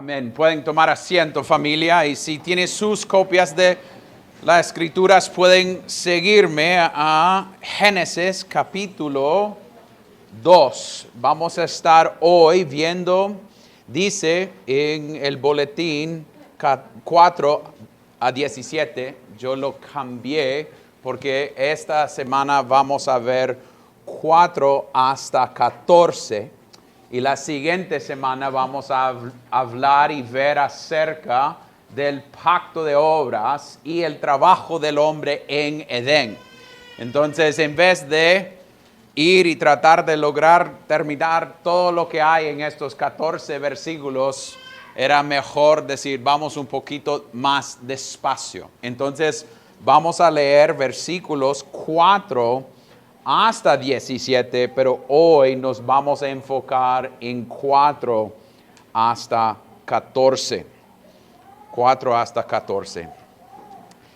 Amén. Pueden tomar asiento, familia, y si tienen sus copias de las Escrituras, pueden seguirme a Génesis capítulo 2. Vamos a estar hoy viendo, dice en el boletín 4 a 17. Yo lo cambié porque esta semana vamos a ver 4 hasta 14. Y la siguiente semana vamos a hablar y ver acerca del pacto de obras y el trabajo del hombre en Edén. Entonces, en vez de ir y tratar de lograr terminar todo lo que hay en estos 14 versículos, era mejor decir, vamos un poquito más despacio. Entonces, vamos a leer versículos 4 hasta 17, pero hoy nos vamos a enfocar en 4 hasta 14. 4 hasta 14.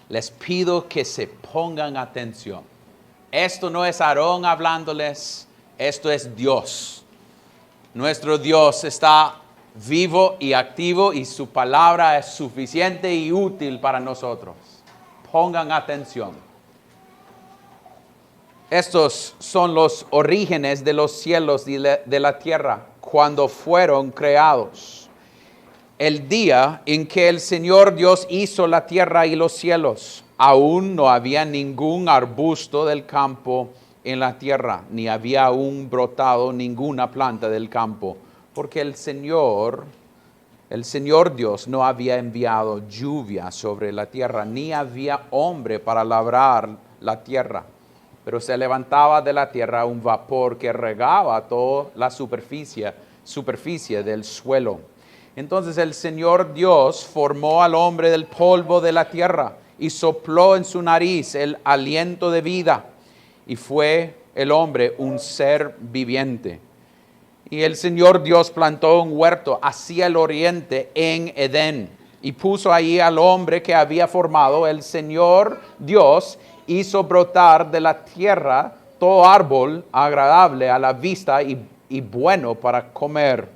Les pido que se pongan atención. Esto no es Aarón hablándoles, esto es Dios. Nuestro Dios está vivo y activo y su palabra es suficiente y útil para nosotros. Pongan atención. Estos son los orígenes de los cielos y de la tierra cuando fueron creados. El día en que el Señor Dios hizo la tierra y los cielos, aún no había ningún arbusto del campo en la tierra, ni había aún brotado ninguna planta del campo, porque el Señor Dios no había enviado lluvia sobre la tierra, ni había hombre para labrar la tierra. Pero se levantaba de la tierra un vapor que regaba toda la superficie del suelo. Entonces el Señor Dios formó al hombre del polvo de la tierra y sopló en su nariz el aliento de vida. Y fue el hombre un ser viviente. Y el Señor Dios plantó un huerto hacia el oriente en Edén. Y puso ahí al hombre que había formado. El Señor Dios hizo brotar de la tierra todo árbol agradable a la vista y bueno para comer.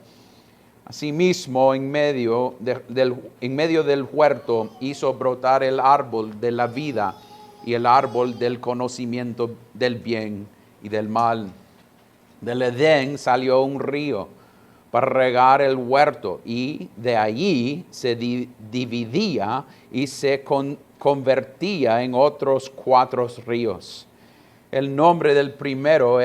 Asimismo, en medio del huerto hizo brotar el árbol de la vida y el árbol del conocimiento del bien y del mal. Del Edén salió un río para regar el huerto y de allí se dividía y se convertía en otros 4 ríos. El nombre del primero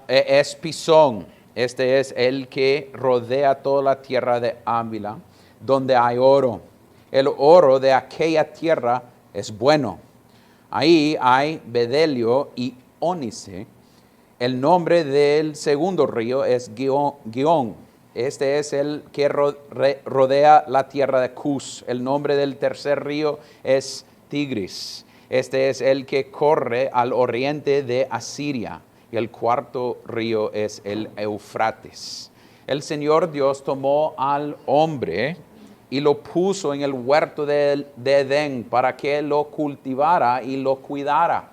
es Pisón. Este es el que rodea toda la tierra de Ávila, donde hay oro. El oro de aquella tierra es bueno. Ahí hay bedelio y ónice. El nombre del segundo río es Gihón. Este es el que rodea la tierra de Cus. El nombre del tercer río es Tigris. Este es el que corre al oriente de Asiria. Y el cuarto río es el Eufrates. El Señor Dios tomó al hombre y lo puso en el huerto de Edén para que lo cultivara y lo cuidara.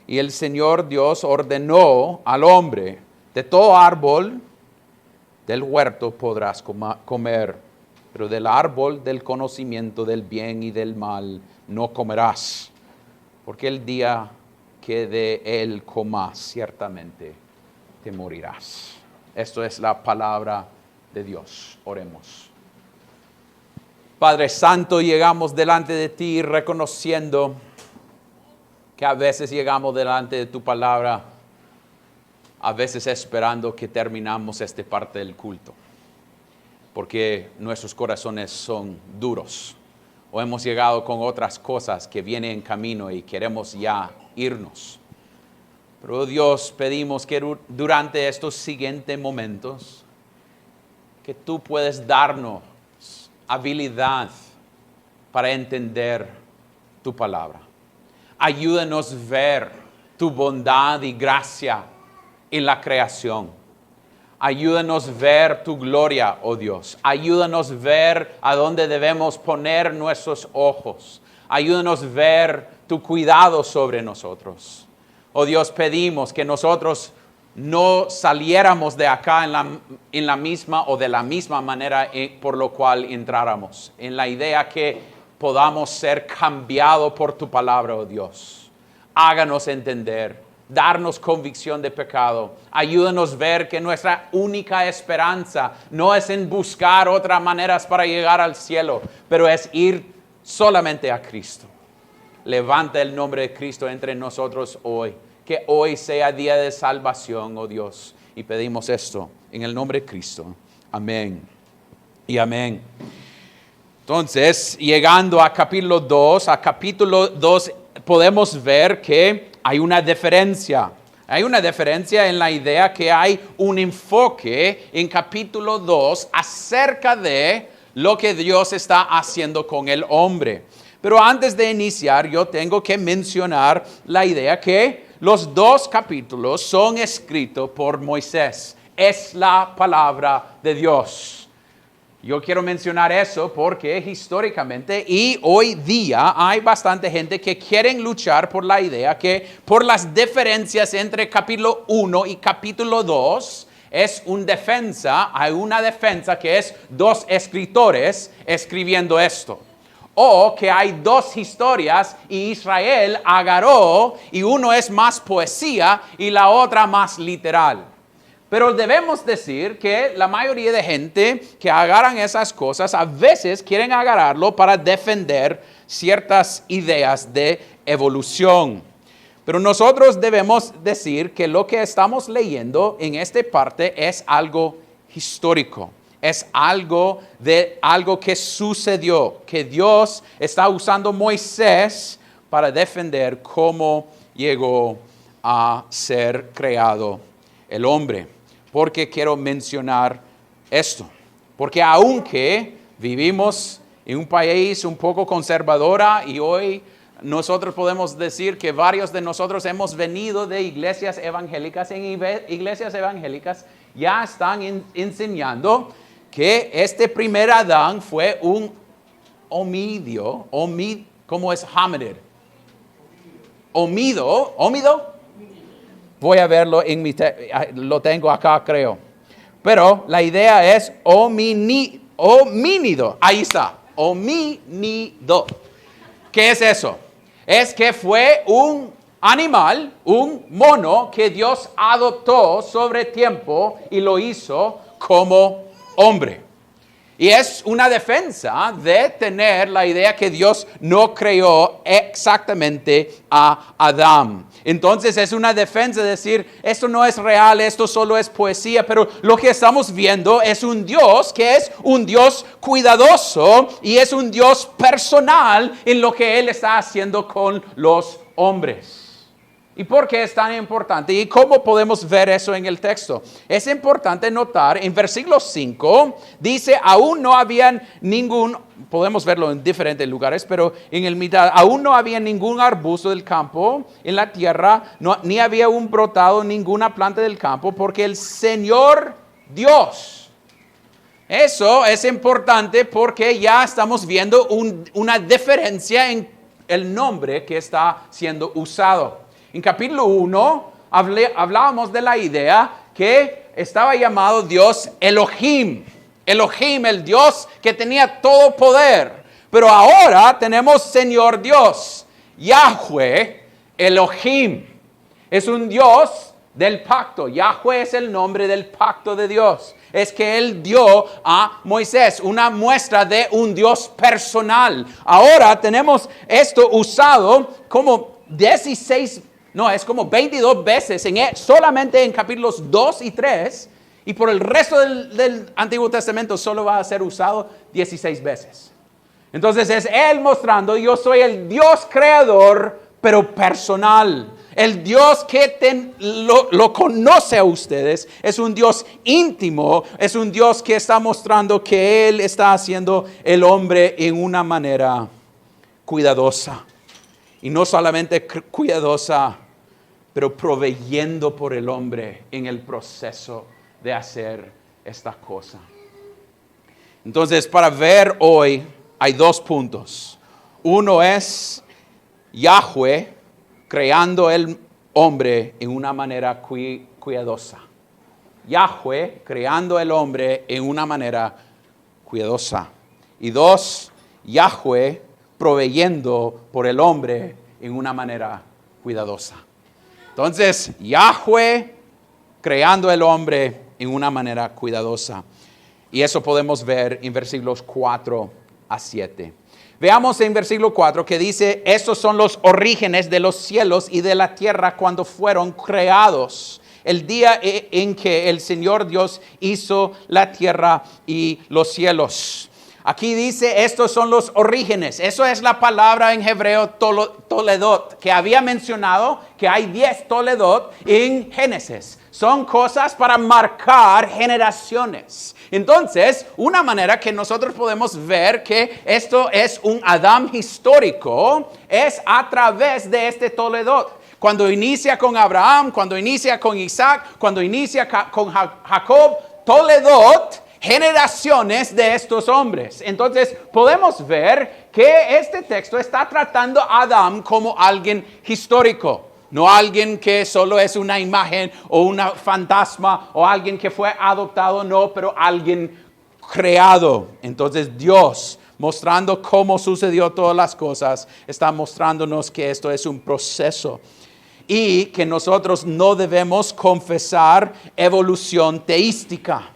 Y el Señor Dios ordenó al hombre, de todo árbol del huerto podrás comer, pero del árbol del conocimiento del bien y del mal no comerás, porque el día que de él comas, ciertamente te morirás. Esto es la palabra de Dios. Oremos. Padre Santo, llegamos delante de ti reconociendo que a veces llegamos delante de tu palabra, a veces esperando que terminamos esta parte del culto, porque nuestros corazones son duros, o hemos llegado con otras cosas que vienen en camino y queremos ya irnos. Pero Dios, pedimos que durante estos siguientes momentos, que tú puedes darnos habilidad para entender tu palabra. Ayúdanos a ver tu bondad y gracia en la creación. Ayúdanos a ver tu gloria, oh Dios. Ayúdanos a ver a dónde debemos poner nuestros ojos. Ayúdanos a ver tu cuidado sobre nosotros. Oh Dios, pedimos que nosotros no saliéramos de acá en la misma o de la misma manera por lo cual entráramos. En la idea que podamos ser cambiados por tu palabra, oh Dios. Háganos entender, darnos convicción de pecado. Ayúdanos a ver que nuestra única esperanza no es en buscar otras maneras para llegar al cielo, pero es ir solamente a Cristo. Levanta el nombre de Cristo entre nosotros hoy. Que hoy sea día de salvación, oh Dios. Y pedimos esto en el nombre de Cristo. Amén y amén. Entonces, llegando a capítulo 2, podemos ver que hay una diferencia. Hay una diferencia en la idea que hay un enfoque en capítulo 2 acerca de lo que Dios está haciendo con el hombre. Pero antes de iniciar, yo tengo que mencionar la idea que los dos capítulos son escritos por Moisés. Es la palabra de Dios. Yo quiero mencionar eso porque históricamente y hoy día hay bastante gente que quieren luchar por la idea que por las diferencias entre capítulo 1 y capítulo 2 es hay una defensa que es dos escritores escribiendo esto. O que hay dos historias y Israel agarró y uno es más poesía y la otra más literal. Pero debemos decir que la mayoría de gente que agarran esas cosas a veces quieren agarrarlo para defender ciertas ideas de evolución. Pero nosotros debemos decir que lo que estamos leyendo en esta parte es algo histórico. Es algo que sucedió, que Dios está usando Moisés para defender cómo llegó a ser creado el hombre. Porque quiero mencionar esto. Porque aunque vivimos en un país un poco conservadora y hoy nosotros podemos decir que varios de nosotros hemos venido de iglesias evangélicas, en iglesias evangélicas ya están enseñando que este primer Adán fue un homídeo, ¿cómo es hominid? ¿Homído? Voy a verlo lo tengo acá, creo. Pero la idea es homínido. Ahí está, homínido. ¿Qué es eso? Es que fue un animal, un mono que Dios adoptó sobre tiempo y lo hizo como hombre. Y es una defensa de tener la idea que Dios no creó exactamente a Adán. Entonces es una defensa de decir, esto no es real, esto solo es poesía, pero lo que estamos viendo es un Dios que es un Dios cuidadoso y es un Dios personal en lo que Él está haciendo con los hombres. ¿Y por qué es tan importante? ¿Y cómo podemos ver eso en el texto? Es importante notar, en versículo 5, dice, aún no había podemos verlo en diferentes lugares, pero en el mitad, aún no había ningún arbusto del campo en la tierra, ni había brotado ninguna planta del campo, porque el Señor Dios. Eso es importante porque ya estamos viendo una diferencia en el nombre que está siendo usado. En capítulo 1 hablábamos de la idea que estaba llamado Dios Elohim. Elohim, el Dios que tenía todo poder. Pero ahora tenemos Señor Dios. Yahweh Elohim. Es un Dios del pacto. Yahweh es el nombre del pacto de Dios. Es que Él dio a Moisés una muestra de un Dios personal. Ahora tenemos esto usado como 22 veces, solamente en capítulos 2 y 3, y por el resto del Antiguo Testamento solo va a ser usado 16 veces. Entonces es Él mostrando, yo soy el Dios creador, pero personal. El Dios que lo conoce a ustedes, es un Dios íntimo, es un Dios que está mostrando que Él está haciendo el hombre en una manera cuidadosa. Y no solamente cuidadosa, pero proveyendo por el hombre en el proceso de hacer esta cosa. Entonces, para ver hoy hay dos puntos. Uno es Yahweh creando el hombre en una manera cuidadosa. Yahweh creando el hombre en una manera cuidadosa. Y 2, Yahweh proveyendo por el hombre en una manera cuidadosa. Entonces, Yahweh creando el hombre en una manera cuidadosa. Y eso podemos ver en versículos 4 a 7. Veamos en versículo 4 que dice, estos son los orígenes de los cielos y de la tierra cuando fueron creados. El día en que el Señor Dios hizo la tierra y los cielos. Aquí dice, estos son los orígenes. Eso es la palabra en hebreo toledot, que había mencionado que hay 10 toledot en Génesis. Son cosas para marcar generaciones. Entonces, una manera que nosotros podemos ver que esto es un Adán histórico es a través de este toledot. Cuando inicia con Abraham, cuando inicia con Isaac, cuando inicia con Jacob, toledot, generaciones de estos hombres. Entonces podemos ver que este texto está tratando a Adán como alguien histórico. No alguien que solo es una imagen o un fantasma o alguien que fue adoptado, no, pero alguien creado. Entonces Dios, mostrando cómo sucedió todas las cosas, está mostrándonos que esto es un proceso. Y que nosotros no debemos confesar evolución teística.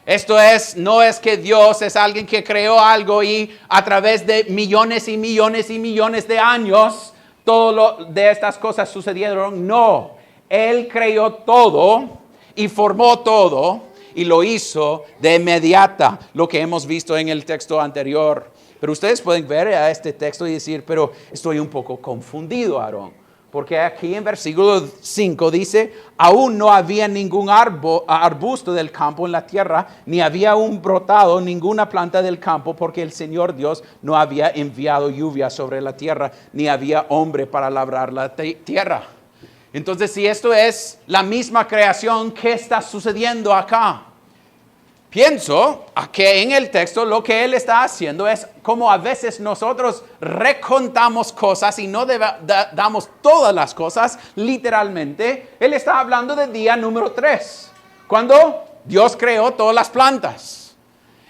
Esto no es que Dios es alguien que creó algo y a través de millones y millones y millones de años, de estas cosas sucedieron. No, Él creó todo y formó todo y lo hizo de inmediata, lo que hemos visto en el texto anterior. Pero ustedes pueden ver a este texto y decir, pero estoy un poco confundido, Aarón. Porque aquí en versículo 5 dice, aún no había ningún arbusto del campo en la tierra, ni había un brotado ninguna planta del campo, porque el Señor Dios no había enviado lluvia sobre la tierra, ni había hombre para labrar la tierra. Entonces, si esto es la misma creación, ¿qué está sucediendo acá? Pienso que en el texto lo que él está haciendo es como a veces nosotros recontamos cosas y no damos todas las cosas literalmente. Él está hablando del día número 3, cuando Dios creó todas las plantas.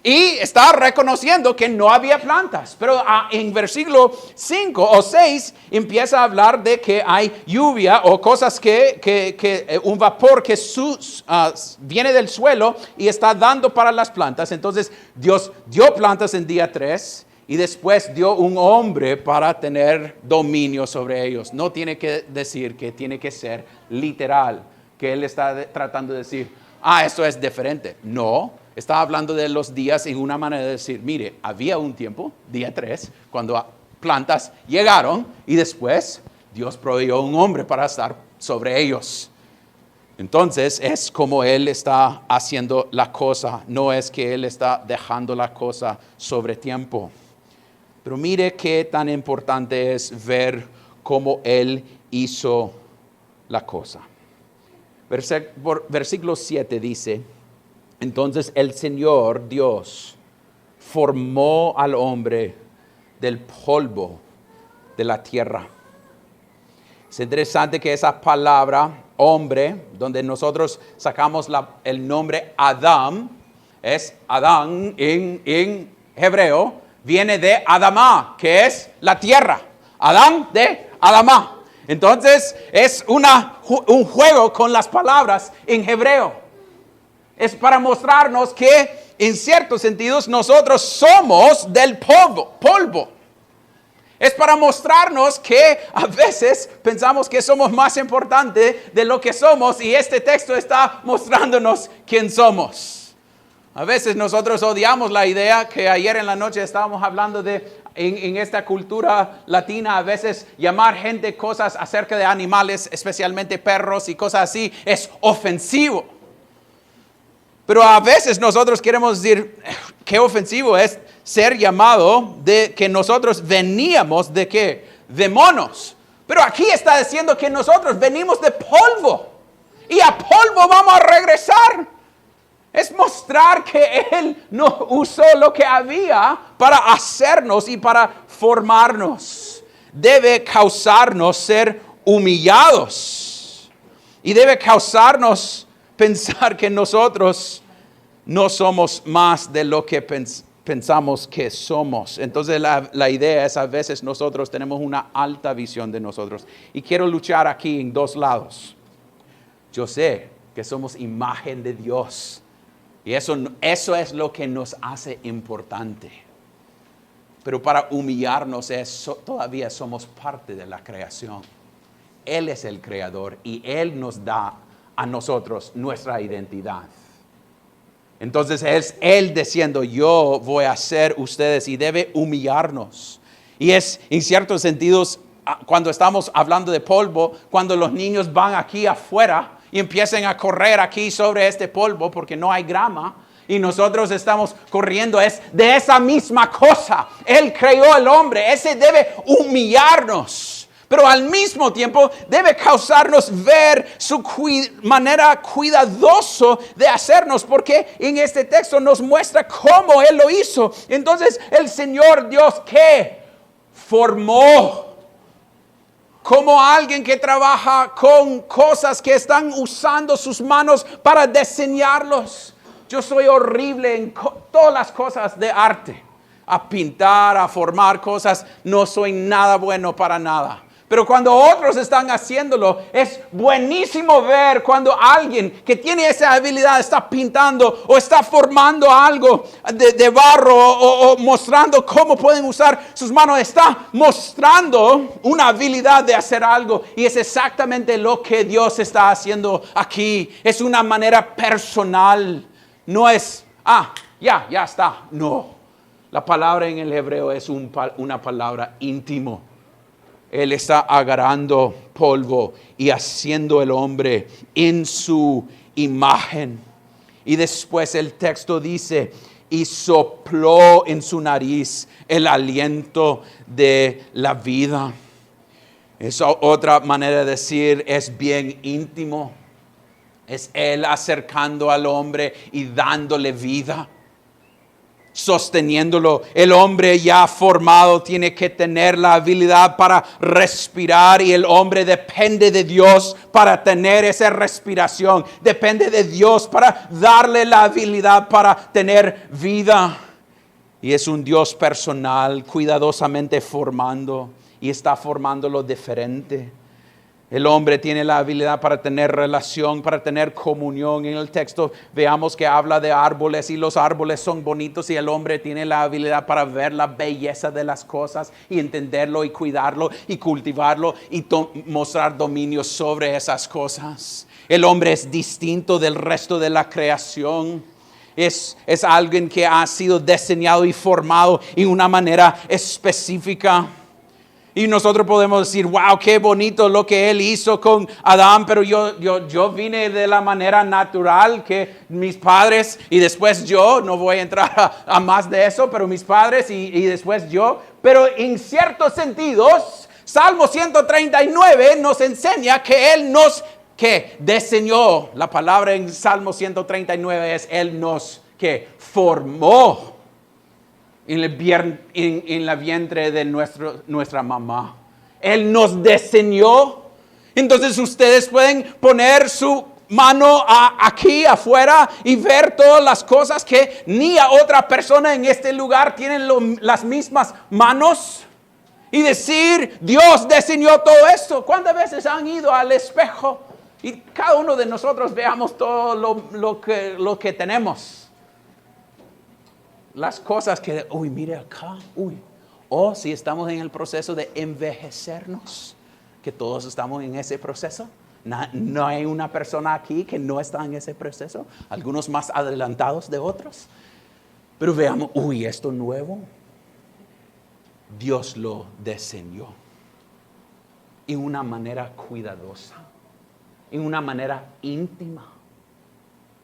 Y está reconociendo que no había plantas. Pero en versículo 5 o 6 empieza a hablar de que hay lluvia o cosas que un vapor que viene del suelo y está dando para las plantas. Entonces Dios dio plantas en día 3 y después dio un hombre para tener dominio sobre ellos. No tiene que decir que tiene que ser literal, que él está tratando de decir, esto es diferente. No. Está hablando de los días en una manera de decir, mire, había un tiempo, día 3, cuando plantas llegaron y después Dios proveyó un hombre para estar sobre ellos. Entonces es como Él está haciendo la cosa, no es que Él está dejando la cosa sobre tiempo. Pero mire qué tan importante es ver cómo Él hizo la cosa. Versículo 7 dice, entonces el Señor Dios formó al hombre del polvo de la tierra. Es interesante que esa palabra hombre, donde nosotros sacamos el nombre Adán, es Adán en hebreo, viene de Adamá, que es la tierra. Adán de Adamá. Entonces es un juego con las palabras en hebreo. Es para mostrarnos que en ciertos sentidos nosotros somos del polvo. Es para mostrarnos que a veces pensamos que somos más importantes de lo que somos y este texto está mostrándonos quién somos. A veces nosotros odiamos la idea que ayer en la noche estábamos hablando de en esta cultura latina, a veces llamar gente cosas acerca de animales, especialmente perros y cosas así, es ofensivo. Pero a veces nosotros queremos decir, qué ofensivo es ser llamado de que nosotros veníamos de qué, de monos. Pero aquí está diciendo que nosotros venimos de polvo y a polvo vamos a regresar. Es mostrar que Él no usó lo que había para hacernos y para formarnos. Debe causarnos ser humillados. Y debe causarnos pensar que nosotros no somos más de lo que pensamos que somos. Entonces la idea es a veces nosotros tenemos una alta visión de nosotros. Y quiero luchar aquí en dos lados. Yo sé que somos imagen de Dios. Y eso es lo que nos hace importante. Pero para humillarnos todavía somos parte de la creación. Él es el creador y Él nos da a nosotros nuestra identidad. Entonces es Él diciendo, yo voy a ser ustedes, y debe humillarnos. Y es en ciertos sentidos, cuando estamos hablando de polvo, cuando los niños van aquí afuera y empiezan a correr aquí sobre este polvo porque no hay grama, y nosotros estamos corriendo, es de esa misma cosa. Él creó el hombre, ese debe humillarnos. Pero al mismo tiempo debe causarnos ver su manera cuidadosa de hacernos, porque en este texto nos muestra cómo Él lo hizo. Entonces el Señor Dios, ¿qué? Formó. Como alguien que trabaja con cosas que están usando sus manos para diseñarlos. Yo soy horrible en todas las cosas de arte. A pintar, a formar cosas, no soy nada bueno para nada. Pero cuando otros están haciéndolo, es buenísimo ver cuando alguien que tiene esa habilidad está pintando o está formando algo de barro o mostrando cómo pueden usar sus manos. Está mostrando una habilidad de hacer algo. Y es exactamente lo que Dios está haciendo aquí. Es una manera personal. No es, ya está. No. La palabra en el hebreo es una palabra íntimo. Él está agarrando polvo y haciendo el hombre en su imagen. Y después el texto dice, y sopló en su nariz el aliento de la vida. Esa otra manera de decir es bien íntimo. Es Él acercando al hombre y dándole vida. Sosteniéndolo. El hombre ya formado tiene que tener la habilidad para respirar, y el hombre depende de Dios para tener esa respiración. Depende de Dios para darle la habilidad para tener vida. Y es un Dios personal, cuidadosamente formando, y está formándolo diferente. El hombre tiene la habilidad para tener relación, para tener comunión. En el texto veamos que habla de árboles, y los árboles son bonitos, y el hombre tiene la habilidad para ver la belleza de las cosas y entenderlo y cuidarlo y cultivarlo y mostrar dominio sobre esas cosas. El hombre es distinto del resto de la creación. Es alguien que ha sido diseñado y formado en una manera específica. Y nosotros podemos decir, wow, qué bonito lo que Él hizo con Adán, pero yo vine de la manera natural que mis padres, y después yo, no voy a entrar a más de eso, pero mis padres y después yo. Pero en ciertos sentidos, Salmo 139 nos enseña que Él nos diseñó. La palabra en Salmo 139 es Él nos formó. En la vientre de nuestra mamá. Él nos diseñó. Entonces ustedes pueden poner su mano aquí afuera y ver todas las cosas que ni a otra persona en este lugar tienen las mismas manos. Y decir, Dios diseñó todo esto. ¿Cuántas veces han ido al espejo y cada uno de nosotros veamos todo lo que tenemos? Las cosas que, mire acá, o si estamos en el proceso de envejecernos, que todos estamos en ese proceso. No hay una persona aquí que no está en ese proceso, algunos más adelantados de otros. Pero veamos, esto nuevo, Dios lo diseñó en una manera cuidadosa, en una manera íntima.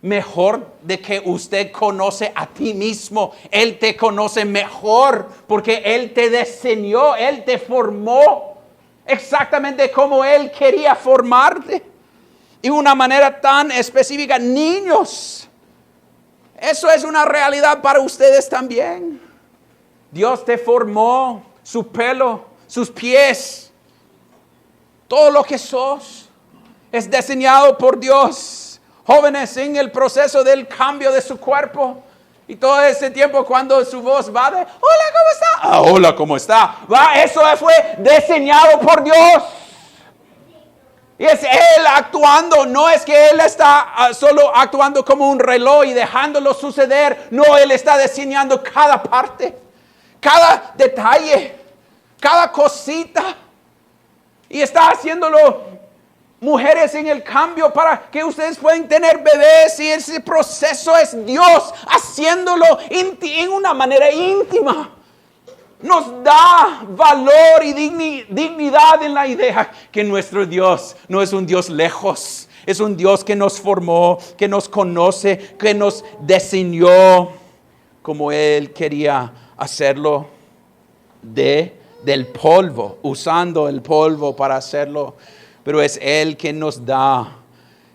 Mejor de que usted conoce a ti mismo. Él te conoce mejor porque Él te diseñó, Él te formó exactamente como Él quería formarte. Y una manera tan específica. Niños, eso es una realidad para ustedes también. Dios te formó, su pelo, sus pies, todo lo que sos. es diseñado por Dios. Jóvenes en el proceso del cambio de su cuerpo. Y todo ese tiempo cuando su voz va de, hola, ¿cómo está? Ah, hola, ¿cómo está? Eso fue diseñado por Dios. Y es Él actuando, no es que Él está solo actuando como un reloj y dejándolo suceder. No, Él está diseñando cada parte, cada detalle, cada cosita. Y está haciéndolo, mujeres, en el cambio para que ustedes puedan tener bebés. Y ese proceso es Dios haciéndolo en una manera íntima. Nos da valor y dignidad en la idea que nuestro Dios no es un Dios lejos. Es un Dios que nos formó, que nos conoce, que nos diseñó como Él quería hacerlo del polvo, usando el polvo para hacerlo. Pero es Él que nos da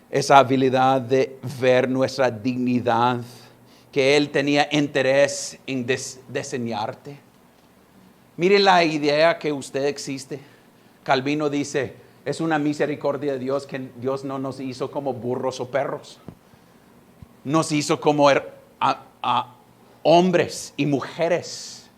esa habilidad de ver nuestra dignidad, que Él tenía interés en diseñarte. Mire la idea que usted existe. Calvino dice, es una misericordia de Dios que Dios no nos hizo como burros o perros. Nos hizo como hombres y mujeres.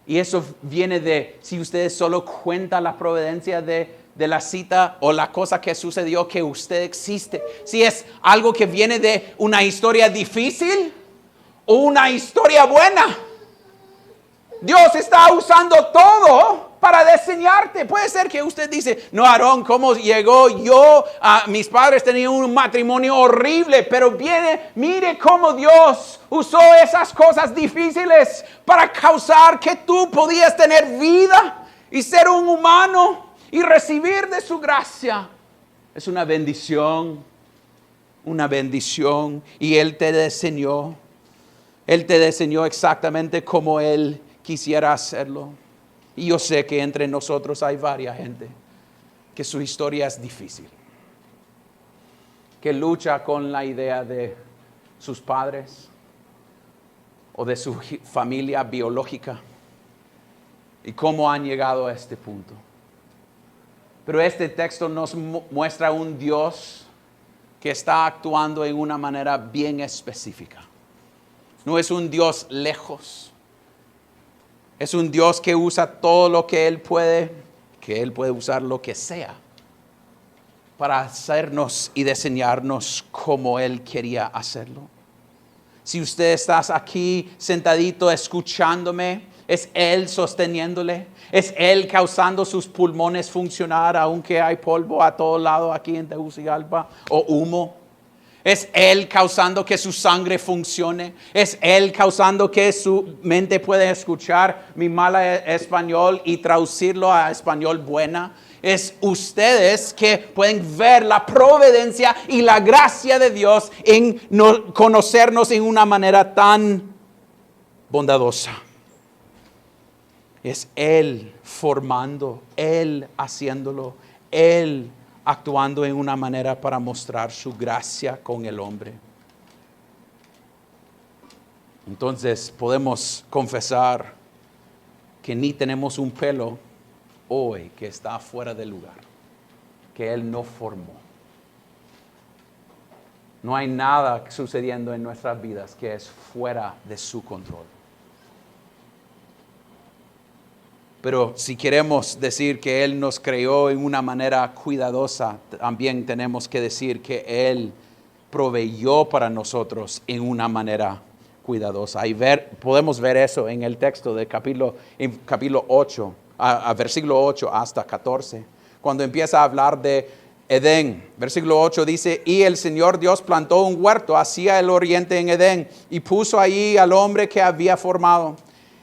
Y eso viene de, si ustedes solo cuentan la providencia de la cita o la cosa que sucedió, que usted existe. Si es algo que viene de una historia difícil o una historia buena, Dios está usando todo para diseñarte. Puede ser que usted dice, no, Aarón, ¿cómo llegó yo? Mis padres tenían un matrimonio horrible, pero mire cómo Dios usó esas cosas difíciles para causar que tú podías tener vida y ser un humano y recibir de su gracia. Es una bendición, y Él te diseñó. Él te diseñó exactamente como Él quisiera hacerlo. Y yo sé que entre nosotros hay varias gente que su historia es difícil, que lucha con la idea de sus padres o de su familia biológica y cómo han llegado a este punto. Pero este texto nos muestra un Dios que está actuando en una manera bien específica. No es un Dios lejos. Es un Dios que usa todo lo que Él puede usar lo que sea para hacernos y diseñarnos como Él quería hacerlo. Si usted está aquí sentadito escuchándome, es Él sosteniéndole, es Él causando sus pulmones funcionar, aunque hay polvo a todo lado aquí en Tegucigalpa o humo. Es Él causando que su sangre funcione. Es Él causando que su mente pueda escuchar mi mala español y traducirlo a español buena. Es ustedes que pueden ver la providencia y la gracia de Dios en conocernos en una manera tan bondadosa. Es Él formando, Él haciéndolo, Él actuando en una manera para mostrar su gracia con el hombre. Entonces podemos confesar que ni tenemos un pelo hoy que está fuera del lugar, que Él no formó. No hay nada sucediendo en nuestras vidas que es fuera de su control. Pero si queremos decir que Él nos creó en una manera cuidadosa, también tenemos que decir que Él proveyó para nosotros en una manera cuidadosa. Y podemos ver eso en el texto de capítulo 8, versículo 8 hasta 14, cuando empieza a hablar de Edén. Versículo 8 dice, y el Señor Dios plantó un huerto hacia el oriente en Edén y puso allí al hombre que había formado.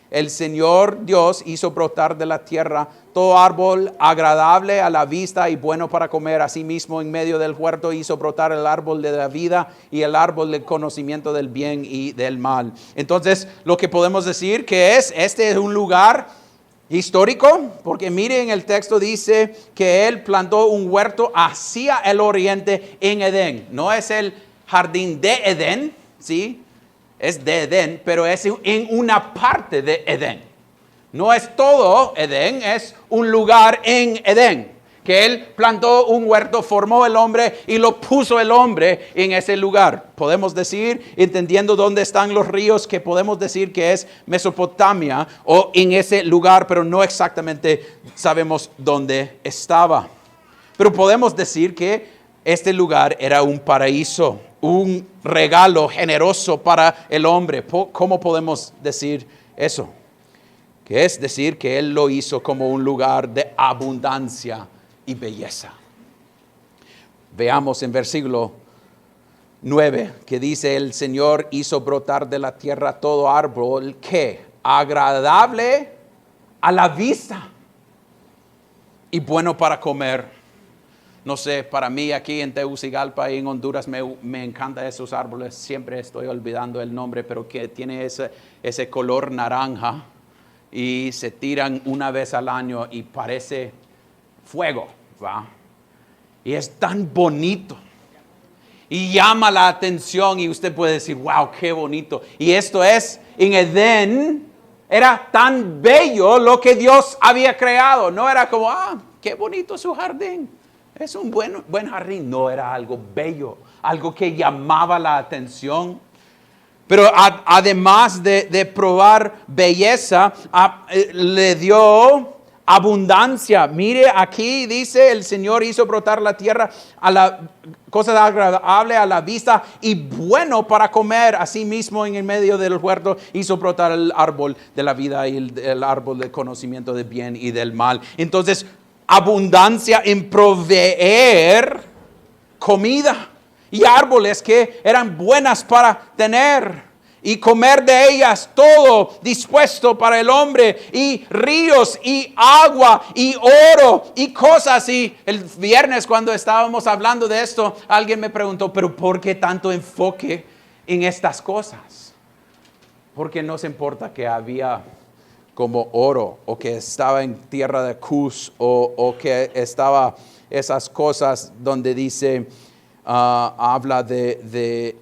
El Señor Dios hizo brotar de la tierra todo árbol agradable a la vista y bueno para comer. Asimismo, en medio del huerto hizo brotar el árbol de la vida y el árbol del conocimiento del bien y del mal. Entonces, lo que podemos decir que este es un lugar histórico, porque miren, el texto dice que Él plantó un huerto hacia el oriente en Edén. No es el jardín de Edén, ¿sí? Es de Edén, pero es en una parte de Edén. No es todo Edén, es un lugar en Edén. Que Él plantó un huerto, formó el hombre y lo puso el hombre en ese lugar. Podemos decir, entendiendo dónde están los ríos, que podemos decir que es Mesopotamia o en ese lugar, pero no exactamente sabemos dónde estaba. Pero podemos decir que este lugar era un paraíso, un regalo generoso para el hombre. ¿Cómo podemos decir eso? Que es decir que Él lo hizo como un lugar de abundancia y belleza. Veamos en versículo 9 que dice: el Señor hizo brotar de la tierra todo árbol que agradable a la vista y bueno para comer. No sé, para mí aquí en Tegucigalpa y en Honduras me encantan esos árboles. Siempre estoy olvidando el nombre, pero que tiene ese color naranja y se tiran una vez al año y parece fuego, ¿va? Y es tan bonito y llama la atención y usted puede decir, wow, qué bonito. Y esto es, en Edén, era tan bello lo que Dios había creado. No era como, qué bonito su jardín. Es un buen jardín. No, era algo bello, algo que llamaba la atención. Pero además de probar belleza, le dio abundancia. Mire, aquí dice: el Señor hizo brotar la tierra a la cosa agradable a la vista y bueno para comer. Asimismo, en el medio del huerto hizo brotar el árbol de la vida y el árbol del conocimiento del bien y del mal. Entonces, abundancia en proveer comida y árboles que eran buenas para tener y comer de ellas, todo dispuesto para el hombre, y ríos y agua y oro y cosas. Y el viernes, cuando estábamos hablando de esto, alguien me preguntó, pero ¿por qué tanto enfoque en estas cosas? Porque nos importa que había como oro, o que estaba en tierra de Cus, o que estaba esas cosas donde dice, habla de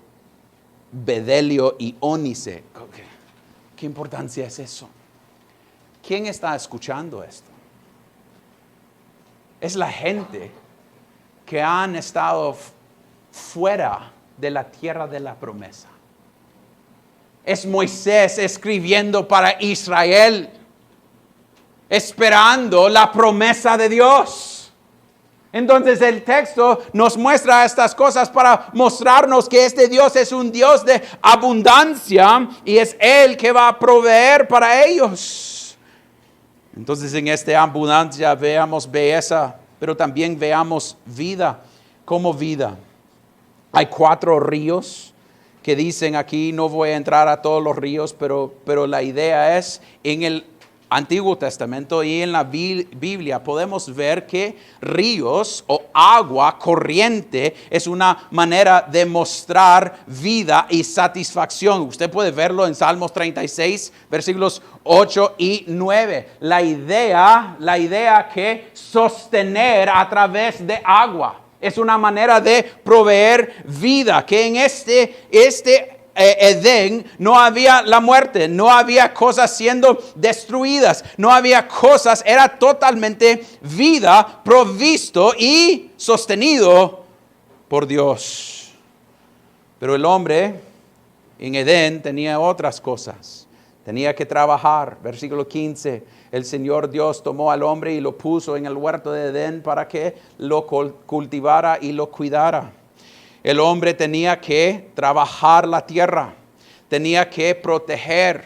bedelio y ónice. ¿Qué importancia es eso? ¿Quién está escuchando esto? Es la gente que han estado fuera de la tierra de la promesa. Es Moisés escribiendo para Israel, esperando la promesa de Dios. Entonces el texto nos muestra estas cosas para mostrarnos que este Dios es un Dios de abundancia y es Él que va a proveer para ellos. Entonces en esta abundancia veamos belleza, pero también veamos vida. Como vida. Hay 4 ríos que dicen aquí, no voy a entrar a todos los ríos, pero la idea es, en el Antiguo Testamento y en la Biblia podemos ver que ríos o agua corriente es una manera de mostrar vida y satisfacción. Usted puede verlo en Salmos 36, versículos 8 y 9. La idea que sostener a través de agua. Es una manera de proveer vida, que en este Edén no había la muerte, no había cosas siendo destruidas, no había cosas, era totalmente vida provisto y sostenido por Dios. Pero el hombre en Edén tenía otras cosas. Tenía que trabajar. Versículo 15. El Señor Dios tomó al hombre y lo puso en el huerto de Edén para que lo cultivara y lo cuidara. El hombre tenía que trabajar la tierra. Tenía que proteger.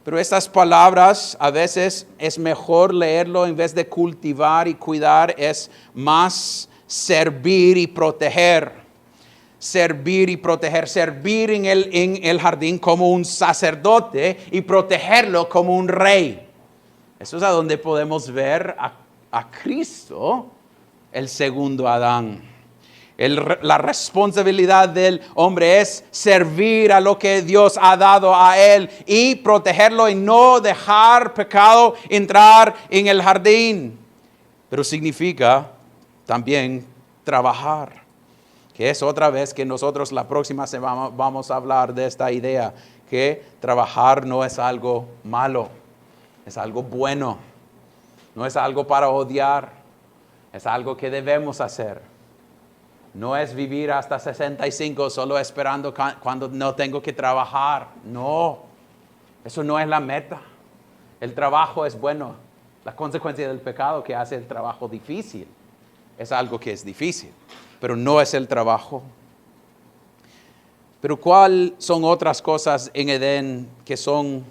Pero estas palabras a veces es mejor leerlo en vez de cultivar y cuidar. Es más servir y proteger. Servir y proteger, servir en el jardín como un sacerdote y protegerlo como un rey. Eso es a donde podemos ver a Cristo, el segundo Adán. La responsabilidad del hombre es servir a lo que Dios ha dado a él y protegerlo y no dejar pecado entrar en el jardín. Pero significa también trabajar. Que es otra vez que nosotros la próxima semana vamos a hablar de esta idea, que trabajar no es algo malo, es algo bueno, no es algo para odiar, Es algo que debemos hacer. No es vivir hasta 65 solo esperando cuando no tengo que trabajar. No, eso no es la meta. El trabajo es bueno. La consecuencia del pecado que hace el trabajo difícil es algo que es difícil, pero no es el trabajo. Pero ¿cuáles son otras cosas en Edén que son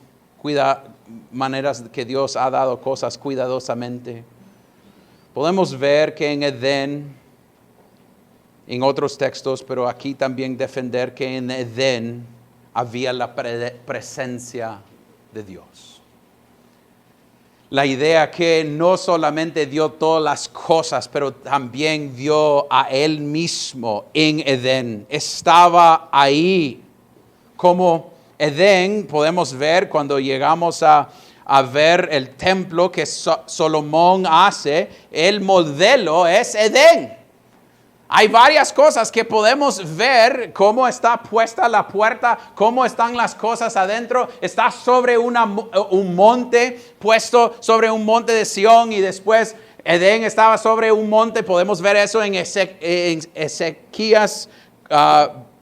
maneras que Dios ha dado cosas cuidadosamente? Podemos ver que en Edén, en otros textos, pero aquí también defender que en Edén había la presencia de Dios. La idea que no solamente dio todas las cosas, pero también dio a Él mismo en Edén. Estaba ahí. Como Edén, podemos ver cuando llegamos a ver el templo que Salomón hace, el modelo es Edén. Hay varias cosas que podemos ver, cómo está puesta la puerta, cómo están las cosas adentro. Está sobre un monte, puesto sobre un monte de Sión, y después Edén estaba sobre un monte. Podemos ver eso en Ezequías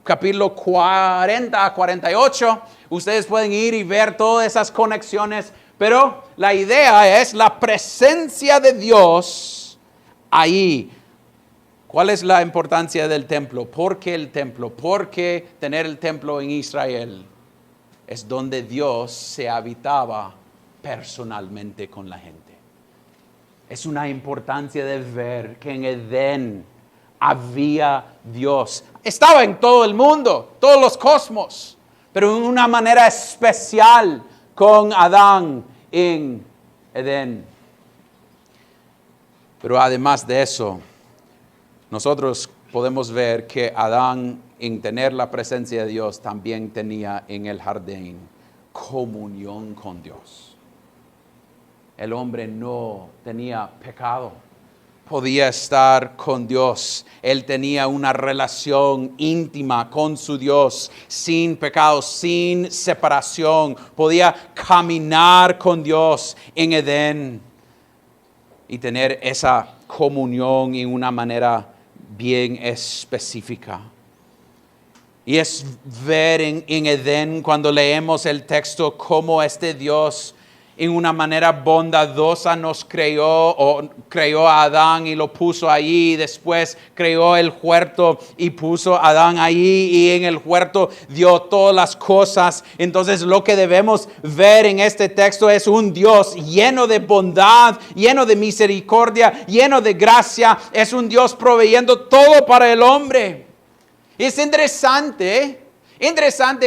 capítulo 40 a 48. Ustedes pueden ir y ver todas esas conexiones, pero la idea es la presencia de Dios ahí. ¿Cuál es la importancia del templo? ¿Por qué el templo? ¿Por qué tener el templo en Israel? Es donde Dios se habitaba personalmente con la gente. Es una importancia de ver que en Edén había Dios. Estaba en todo el mundo, todos los cosmos, pero en una manera especial con Adán en Edén. Pero además de eso, nosotros podemos ver que Adán, en tener la presencia de Dios, también tenía en el jardín comunión con Dios. El hombre no tenía pecado. Podía estar con Dios. Él tenía una relación íntima con su Dios, sin pecado, sin separación. Podía caminar con Dios en Edén y tener esa comunión en una manera bien específica. Y es ver en Edén, cuando leemos el texto, cómo este Dios en una manera bondadosa nos creó a Adán y lo puso allí. Después creó el huerto y puso a Adán allí, y en el huerto dio todas las cosas. Entonces lo que debemos ver en este texto es un Dios lleno de bondad, lleno de misericordia, lleno de gracia. Es un Dios proveyendo todo para el hombre. Es interesante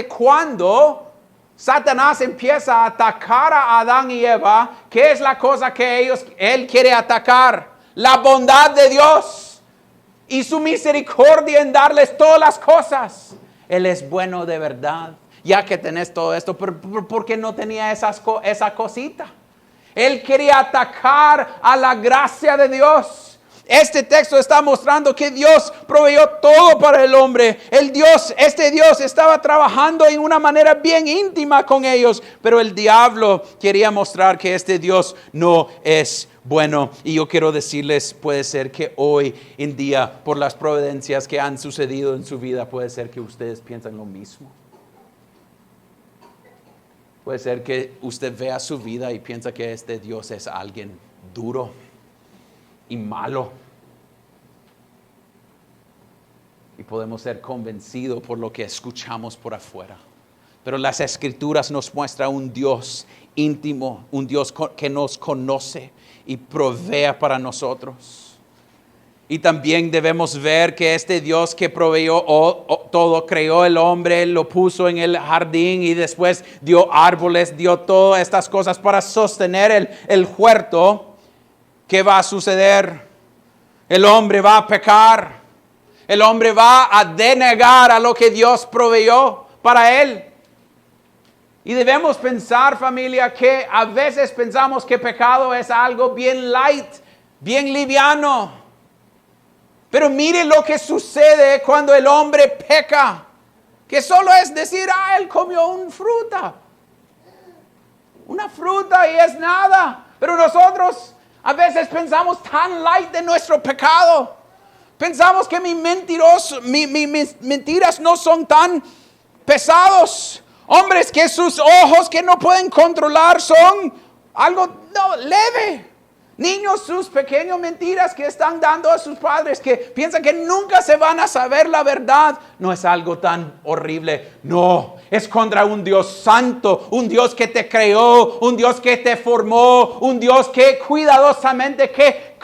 cuando Satanás empieza a atacar a Adán y Eva. ¿Qué es la cosa que él quiere atacar? La bondad de Dios y su misericordia en darles todas las cosas. Él es bueno de verdad. Ya que tenés todo esto, ¿por qué no tenía esa cosita? Él quería atacar a la gracia de Dios. Este texto está mostrando que Dios proveyó todo para el hombre. Este Dios estaba trabajando en una manera bien íntima con ellos, pero el diablo quería mostrar que este Dios no es bueno. Y yo quiero decirles, puede ser que hoy en día, por las providencias que han sucedido en su vida, puede ser que ustedes piensan lo mismo. Puede ser que usted vea su vida y piensa que este Dios es alguien duro y malo. Y podemos ser convencidos por lo que escuchamos por afuera. Pero las Escrituras nos muestran un Dios íntimo, un Dios que nos conoce y provee para nosotros. Y también debemos ver que este Dios que proveyó todo, creó el hombre, lo puso en el jardín y después dio árboles, dio todas estas cosas para sostener el huerto. ¿Qué va a suceder? El hombre va a pecar. El hombre va a denegar a lo que Dios proveyó para él. Y debemos pensar, familia, que a veces pensamos que pecado es algo bien light, bien liviano. Pero mire lo que sucede cuando el hombre peca. Que solo es decir, él comió una fruta y es nada. Pero nosotros A veces pensamos tan light de nuestro pecado. Pensamos que mis mentiras no son tan pesados. Hombres que sus ojos que no pueden controlar son algo leve. Niños, sus pequeñas mentiras que están dando a sus padres, que piensan que nunca se van a saber la verdad, no es algo tan horrible. No, es contra un Dios santo, un Dios que te creó, un Dios que te formó, un Dios que cuidadosamente, que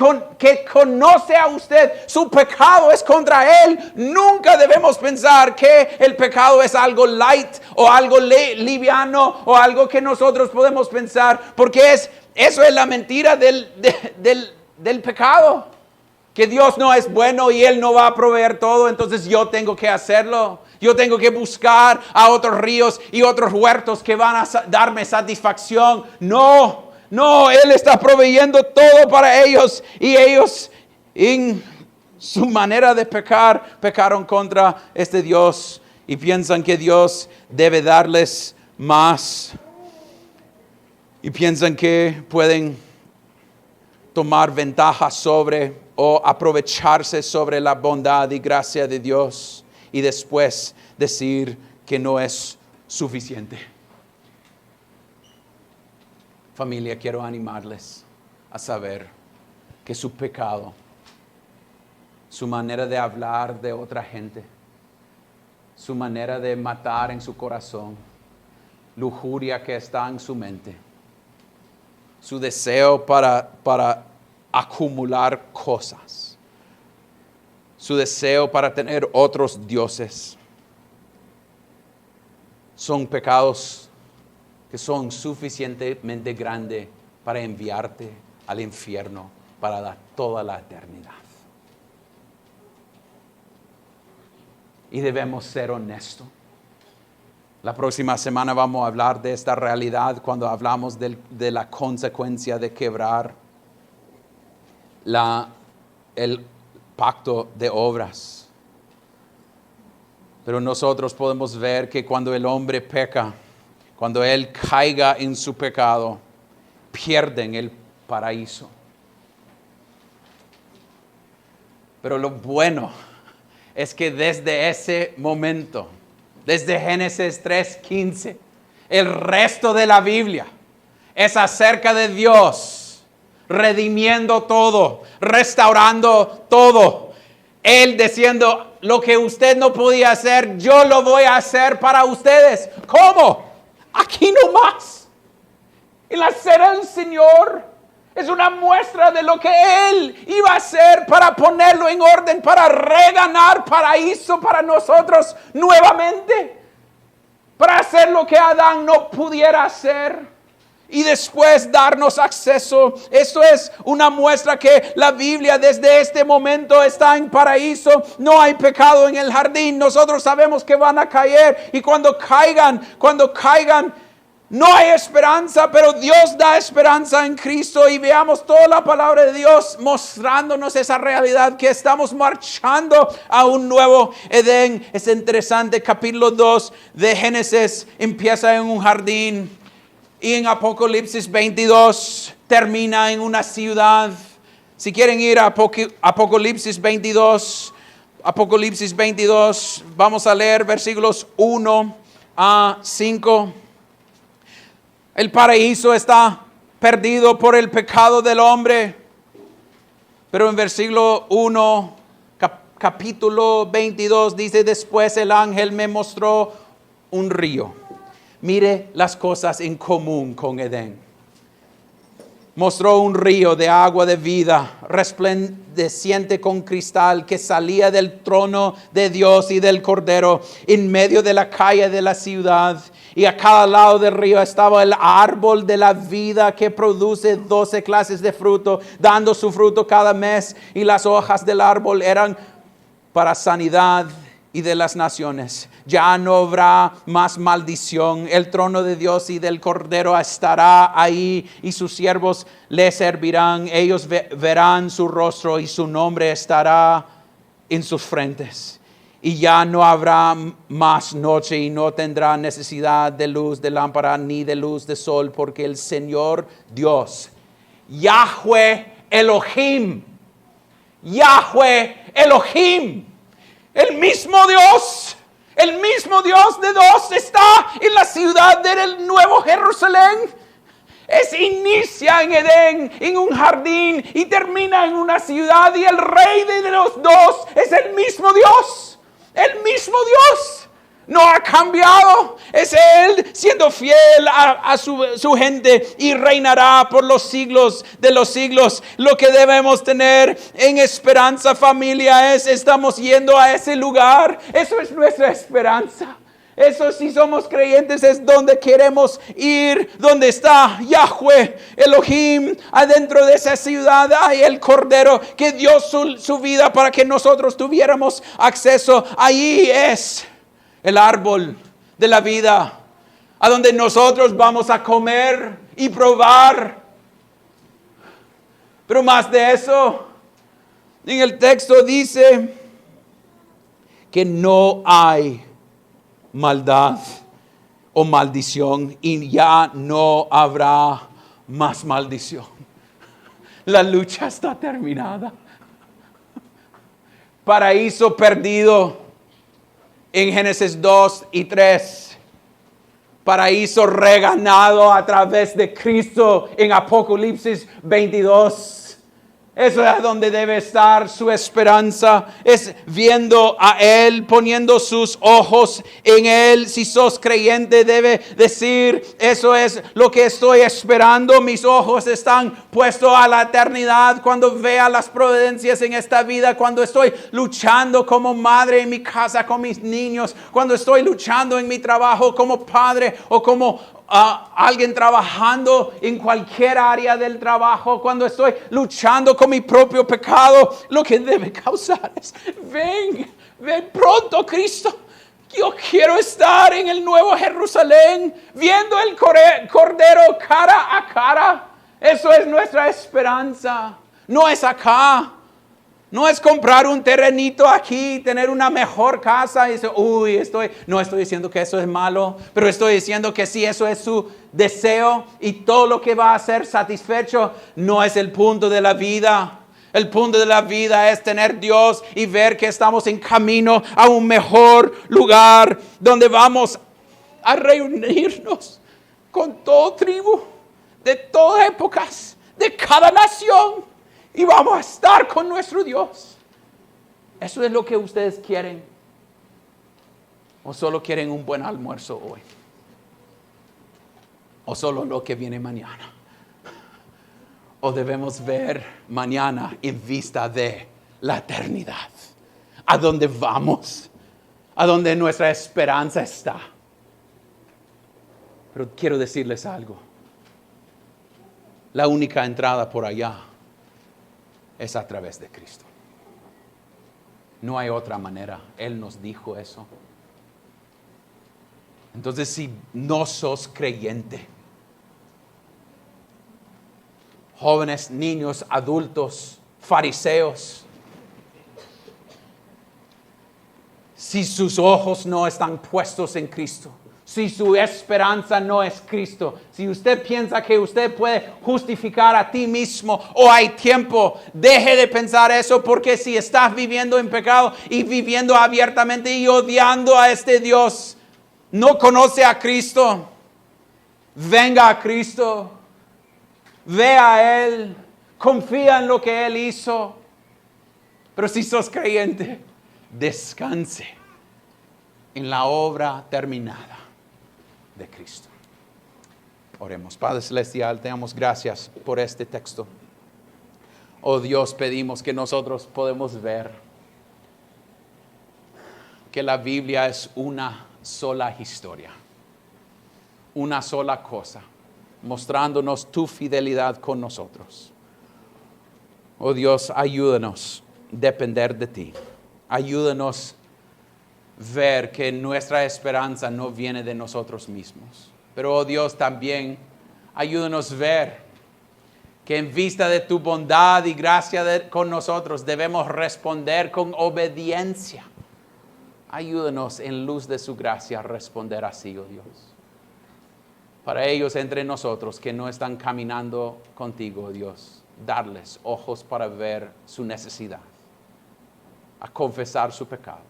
conoce a usted. Su pecado es contra Él. Nunca debemos pensar que el pecado es algo light o algo liviano o algo que nosotros podemos pensar, porque eso es la mentira del pecado. Que Dios no es bueno y Él no va a proveer todo, entonces yo tengo que hacerlo. Yo tengo que buscar a otros ríos y otros huertos que van a darme satisfacción. No, Él está proveyendo todo para ellos. Y ellos, en su manera de pecar, pecaron contra este Dios. Y piensan que Dios debe darles más. Y piensan que pueden tomar ventaja sobre o aprovecharse sobre la bondad y gracia de Dios y después decir que no es suficiente. Familia, quiero animarles a saber que su pecado, su manera de hablar de otra gente, su manera de matar en su corazón, lujuria que está en su mente, su deseo para acumular cosas, su deseo para tener otros dioses, son pecados que son suficientemente grandes para enviarte al infierno para toda la eternidad. Y debemos ser honestos. La próxima semana vamos a hablar de esta realidad cuando hablamos de la consecuencia de quebrar el pacto de obras. Pero nosotros podemos ver que cuando el hombre peca, cuando él caiga en su pecado, pierden el paraíso. Pero lo bueno es que desde ese momento, desde Génesis 3:15, el resto de la Biblia es acerca de Dios redimiendo todo, restaurando todo. Él diciendo, lo que usted no podía hacer, yo lo voy a hacer para ustedes. ¿Cómo? Aquí nomás. En la cena del Señor es una muestra de lo que Él iba a hacer para ponerlo en orden, para reganar paraíso para nosotros nuevamente, para hacer lo que Adán no pudiera hacer y después darnos acceso. Eso es una muestra que la Biblia desde este momento está en paraíso. No hay pecado en el jardín. Nosotros sabemos que van a caer y cuando caigan, no hay esperanza, pero Dios da esperanza en Cristo. Y veamos toda la palabra de Dios mostrándonos esa realidad que estamos marchando a un nuevo Edén. Es interesante, capítulo 2 de Génesis empieza en un jardín y en Apocalipsis 22 termina en una ciudad. Si quieren ir a Apocalipsis 22, vamos a leer versículos 1 a 5. El paraíso está perdido por el pecado del hombre. Pero en versículo 1, capítulo 22, dice, después el ángel me mostró un río. Mire las cosas en común con Edén. Mostró un río de agua de vida, resplandeciente con cristal, que salía del trono de Dios y del Cordero, en medio de la calle de la ciudad. Y a cada lado del río estaba el árbol de la vida, que produce 12 clases de fruto, dando su fruto cada mes. Y las hojas del árbol eran para sanidad y de las naciones. Ya no habrá más maldición. El trono de Dios y del Cordero estará ahí y sus siervos le servirán. Ellos verán su rostro y su nombre estará en sus frentes. Y ya no habrá más noche y no tendrá necesidad de luz de lámpara ni de luz de sol, porque el Señor Dios Yahweh Elohim. Yahweh Elohim. El mismo Dios de dos está en la ciudad del Nuevo Jerusalén. Inicia en Edén, en un jardín, y termina en una ciudad, y el rey de los dos es el mismo Dios. El mismo Dios. No ha cambiado. Es Él siendo fiel a su gente y reinará por los siglos de los siglos. Lo que debemos tener en esperanza, familia, estamos yendo a ese lugar. Eso es nuestra esperanza. Eso, si somos creyentes, es donde queremos ir, donde está Yahweh Elohim. Adentro de esa ciudad hay el Cordero que dio su vida para que nosotros tuviéramos acceso. Ahí es el árbol de la vida, a donde nosotros vamos a comer y probar. Pero más de eso, en el texto dice que no hay maldad o maldición, y ya no habrá más maldición. La lucha está terminada. Paraíso perdido en Génesis 2 y 3. Paraíso reganado a través de Cristo en Apocalipsis 22. Eso es donde debe estar su esperanza, es viendo a Él, poniendo sus ojos en Él. Si sos creyente, debe decir, eso es lo que estoy esperando. Mis ojos están puestos a la eternidad cuando vea las providencias en esta vida, cuando estoy luchando como madre en mi casa con mis niños, cuando estoy luchando en mi trabajo como padre o como alguien trabajando en cualquier área del trabajo, cuando estoy luchando con mi propio pecado. Lo que debe causar es, ven pronto, Cristo. Yo quiero estar en el Nuevo Jerusalén, viendo el Cordero cara a cara. Eso es nuestra esperanza. No es acá. No es comprar un terrenito aquí, tener una mejor casa y decir, no estoy diciendo que eso es malo, pero estoy diciendo que si eso es su deseo y todo lo que va a ser satisfecho, no es el punto de la vida. El punto de la vida es tener Dios y ver que estamos en camino a un mejor lugar donde vamos a reunirnos con toda tribu, de todas épocas, de cada nación. Y vamos a estar con nuestro Dios. ¿Eso es lo que ustedes quieren? ¿O solo quieren un buen almuerzo hoy? ¿O solo lo que viene mañana? ¿O debemos ver mañana en vista de la eternidad? ¿A dónde vamos? ¿A dónde nuestra esperanza está? Pero quiero decirles algo. La única entrada por allá es a través de Cristo. No hay otra manera. Él nos dijo eso. Entonces, si no sos creyente, jóvenes, niños, adultos, fariseos, si sus ojos no están puestos en Cristo, si su esperanza no es Cristo, si usted piensa que usted puede justificar a ti mismo o hay tiempo, deje de pensar eso, porque si estás viviendo en pecado y viviendo abiertamente y odiando a este Dios, no conoce a Cristo, venga a Cristo, ve a Él, confía en lo que Él hizo. Pero si sos creyente, descanse en la obra terminada de Cristo. Oremos. Padre Celestial, te damos gracias por este texto. Oh Dios, pedimos que nosotros podemos ver que la Biblia es una sola historia, una sola cosa, mostrándonos tu fidelidad con nosotros. Oh Dios, ayúdanos a depender de ti. Ayúdanos ver que nuestra esperanza no viene de nosotros mismos. Pero, oh Dios, también ayúdanos ver que en vista de tu bondad y gracia con nosotros debemos responder con obediencia. Ayúdanos en luz de su gracia a responder así, oh Dios. Para ellos entre nosotros que no están caminando contigo, Dios, darles ojos para ver su necesidad, a confesar su pecado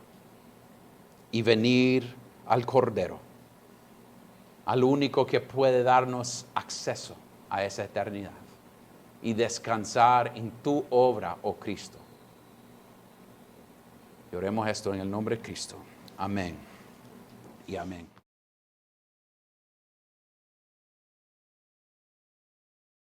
y venir al Cordero, al único que puede darnos acceso a esa eternidad y descansar en tu obra, oh Cristo. Y oremos esto en el nombre de Cristo. Amén y amén.